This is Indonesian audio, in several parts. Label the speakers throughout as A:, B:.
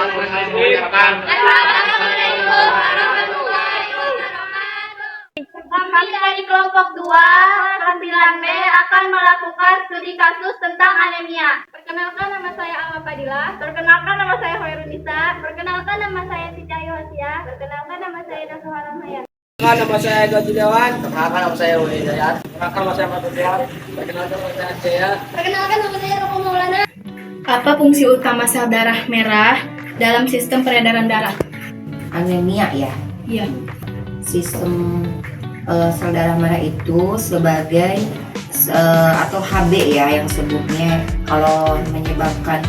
A: Kami dari kelompok 2, tampilan B akan melakukan studi kasus tentang anemia. Perkenalkan, nama saya Alma Fadila. Perkenalkan, nama saya Hoirunisa. Perkenalkan, nama saya Siti Hosia. Perkenalkan, nama saya Nasuha Ramaya.
B: Perkenalkan, nama saya Ego Juliawan. Perkenalkan, nama saya Wuli Dayat. Perkenalkan, nama saya Matu Tiar. Perkenalkan, nama saya Acea.
A: Perkenalkan, nama saya Roko Maulana.
C: Apa fungsi utama sel darah merah dalam sistem peredaran darah?
D: Anemia ya.
C: Iya.
D: Sistem sel darah merah itu sebagai atau HB ya yang sebutnya, kalau menyebabkan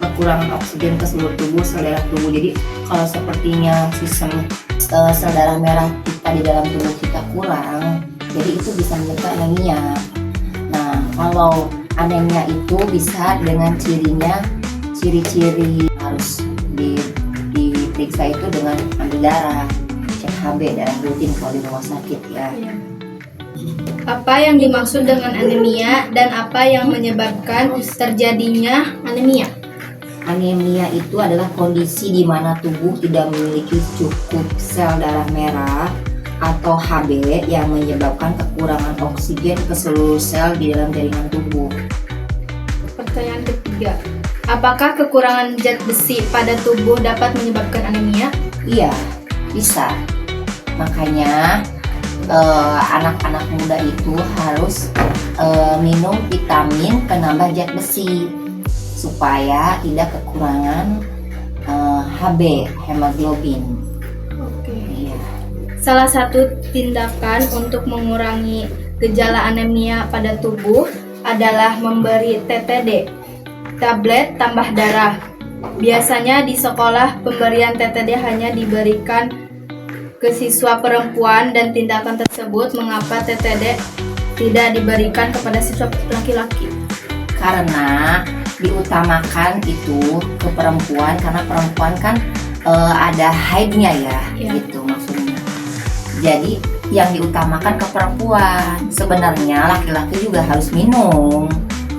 D: kekurangan oksigen ke seluruh tubuh sel darah tubuh. Jadi kalau sepertinya sistem sel darah merah kita di dalam tubuh kita kurang, jadi itu bisa menyebabkan anemia. Nah, kalau anemia itu bisa dengan ciri-ciri harus diperiksa itu dengan ambil darah, cek HB darah rutin kalau di rumah sakit ya.
C: Apa yang dimaksud dengan anemia dan apa yang menyebabkan terjadinya anemia?
D: Anemia itu adalah kondisi di mana tubuh tidak memiliki cukup sel darah merah atau HB yang menyebabkan kekurangan oksigen ke seluruh sel di dalam jaringan tubuh.
C: Pertanyaan ketiga, apakah kekurangan zat besi pada tubuh dapat menyebabkan anemia?
D: Iya, bisa. Makanya anak-anak muda itu harus minum vitamin penambah zat besi supaya tidak kekurangan HB, hemoglobin.
C: Oke.
D: Iya.
C: Salah satu tindakan untuk mengurangi gejala anemia pada tubuh adalah memberi TTD, tablet tambah darah. Biasanya di sekolah pemberian TTD hanya diberikan ke siswa perempuan, dan tindakan tersebut mengapa TTD tidak diberikan kepada siswa laki-laki?
D: Karena diutamakan itu ke perempuan, karena perempuan kan ada haidnya ya, gitu maksudnya. Jadi yang diutamakan ke perempuan. Sebenarnya laki-laki juga harus minum,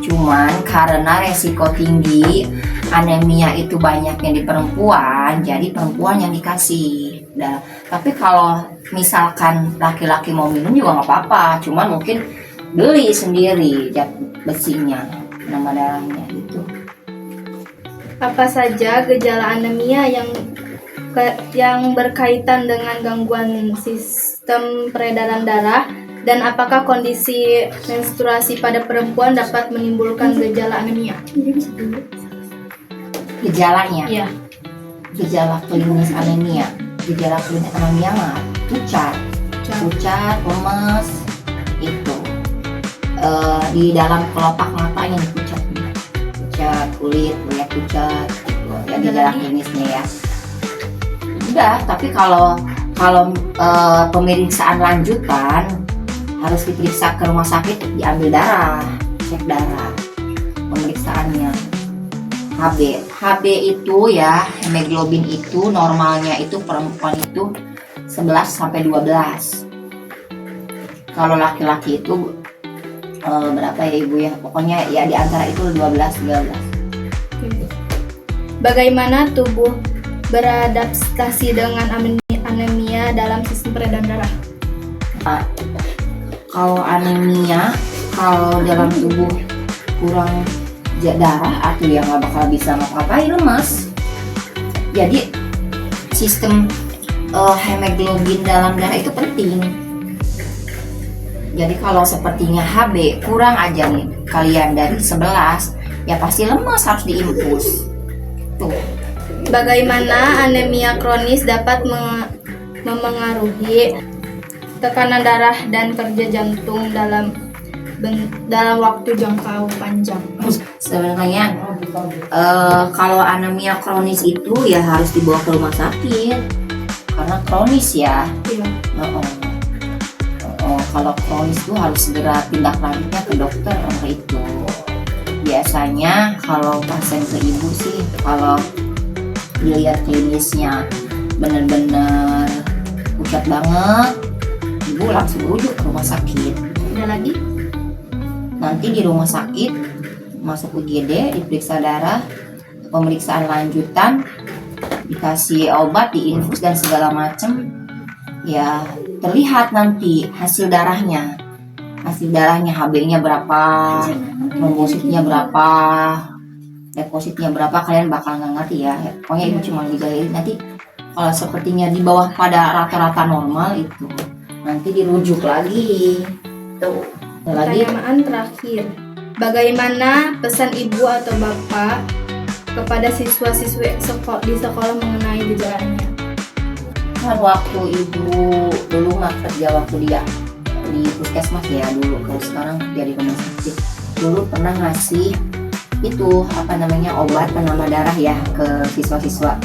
D: cuman karena resiko tinggi anemia itu banyaknya di perempuan, jadi perempuan yang dikasih. Nah, tapi kalau misalkan laki-laki mau minum juga nggak apa-apa, cuman mungkin beli sendiri zat besinya, nama darahnya gitu.
C: Apa saja gejala anemia yang berkaitan dengan gangguan sistem peredaran darah, dan apakah kondisi menstruasi pada perempuan dapat menimbulkan gejala anemia?
D: Gejalanya,
C: Iya.
D: gejala klinis anemia. Gejala klinis anemia mah pucat, lemes, itu di dalam kelopak matanya nih pucat, kulit banyak pucat, gitu. Ya gejala klinisnya ya. Udah, tapi kalau pemeriksaan lanjutan harus diperiksa ke rumah sakit, diambil darah, cek darah, pemeriksaannya. HB itu ya, hemoglobin itu normalnya itu perempuan itu 11 sampai 12. Kalau laki-laki itu berapa ya Ibu ya? Pokoknya ya di antara itu 12-13.
C: Bagaimana tubuh beradaptasi dengan anemia dalam sistem peredaran darah?
D: Kalau anemia, kalau dalam tubuh kurang darah atau yang nggak bakal bisa ngapa-ngapain, lemas. Jadi sistem hemoglobin dalam darah itu penting. Jadi kalau sepertinya HB kurang aja nih kalian dari 11, ya pasti lemas, harus diinfus. Tuh.
C: Bagaimana anemia kronis dapat memengaruhi tekanan darah dan kerja jantung dalam waktu jangka panjang?
D: Sebenarnya kalau anemia kronis itu ya harus dibawa ke rumah sakit karena kronis ya.
C: Iya.
D: Kalau kronis itu harus segera tindak lanjutnya ke dokter itu. Biasanya kalau pasien ke ibu sih, kalau dilihat klinisnya benar-benar pucat banget, ibu langsung rujuk ke rumah sakit.
C: Ada lagi?
D: Nanti di rumah sakit masuk UGD, diperiksa darah, pemeriksaan lanjutan, dikasih obat, diinfus dan segala macam, ya terlihat nanti hasil darahnya. Hasil darahnya HB-nya berapa, trombositnya berapa, depositnya berapa, kalian bakal nggak ngerti ya. Pokoknya ibu cuma dijahilin nanti kalau sepertinya di bawah pada rata-rata normal itu nanti dirujuk lagi. Tuh, lagi
C: Pertanyaan terakhir. Bagaimana pesan ibu atau bapak kepada siswa-siswi di sekolah mengenai gejalanya?
D: kan waktu ibu dulu mah kerja waktu dia di puskesmas ya dulu, kalau sekarang kerja di rumah sakit, dulu pernah ngasih itu obat penambah darah ya ke siswa-siswa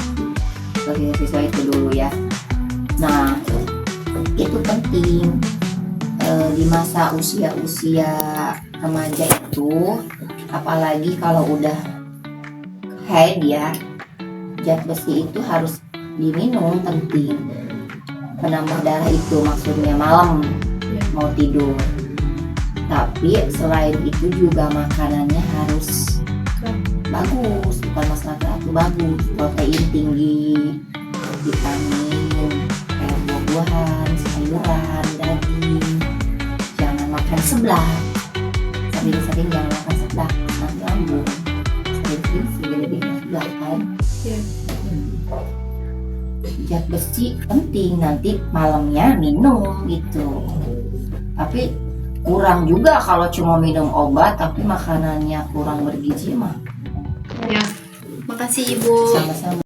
D: itu dulu ya. Nah itu penting di masa usia remaja itu, apalagi kalau udah haid ya, zat besi itu harus diminum, penting. Penambah darah itu maksudnya malam mau tidur. Tapi selain itu juga makanannya harus bagus, bukan masalah itu bagus, protein tinggi, vitamin, kayak buah-buahan, sayuran, daging. Jangan makan seblak, sering-sering jangan makan seblak, nanti lambung. Sering-sering segede-gede seblak kan. Zat besi penting, nanti malamnya minum gitu. Tapi kurang juga kalau cuma minum obat tapi makanannya kurang bergizi mah.
C: Ya. Makasih Ibu.
D: Sama-sama.